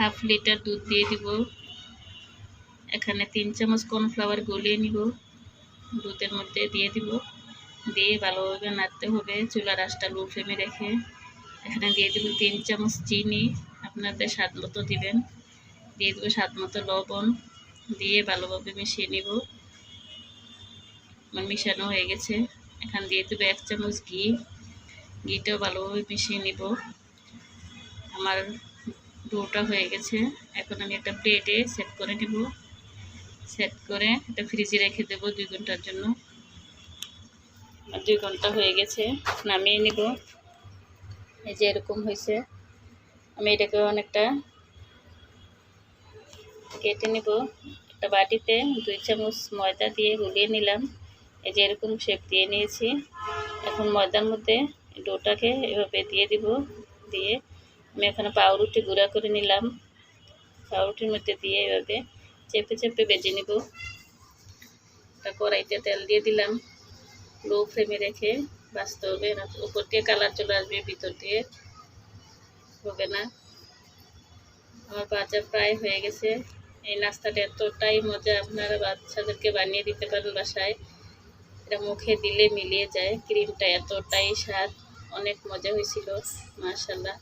Half litre দুধ দিয়ে দিব। এখানে 3 চামচ কর্নফ্লাওয়ার গলিয়ে নিব, দুধের মধ্যে দিয়ে দিব। দিয়ে ভালোভাবে নাড়তে হবে চুলার আঁচটা লো ফ্লেমে রেখে। এখানে দিয়ে দিব 3 চামচ চিনি, আপনাদের স্বাদ মতো দিবেন। দিয়ে দেবো স্বাদ মতো লবণ, দিয়ে ভালোভাবে মিশিয়ে নিব। আমার মিশানো হয়ে গেছে। এখানে দিয়ে দেবো 1 চামচ ঘি, ঘিটাও ভালোভাবে মিশিয়ে নিব। আমার ডোটা হয়ে গেছে। এখন আমি একটা প্লেটে সেট করে নিব। সেট করে এটা ফ্রিজে রেখে দেবো 2 ঘন্টার জন্য। 2 ঘন্টা হয়ে গেছে, নামিয়ে নিব। এই যে এরকম হয়েছে। আমি এটাকে অনেকটা কেটে নেব। একটা বাটিতে 2 চামচ ময়দা দিয়ে গুলিয়ে নিলাম। এই যে এরকম শেপ দিয়ে নিয়েছি। এখন ময়দার মধ্যে ডোটাকে এভাবে দিয়ে দিব। দিয়ে আমি এখানে পাউরুটি গুঁড়া করে নিলাম। পাউরুটির মধ্যে দিয়ে এভাবে চেপে চেপে বেজে নিব। একটা কড়াইতে তেল দিয়ে দিলাম, লো ফ্লেমে রেখে ভাজতে হবে। উপর দিয়ে কালার চলে আসবে, ভিতর দিয়ে হবে না। আমার ভাজা প্রায় হয়ে গেছে। এই নাস্তাটা এতটাই মজা, আপনারা বাচ্চাদেরকে বানিয়ে দিতে পারেন বাসায়। এটা মুখে দিলে মিলিয়ে যায়। ক্রিমটা এতটাই স্বাদ, অনেক মজা হয়েছিল, মাশাআল্লাহ।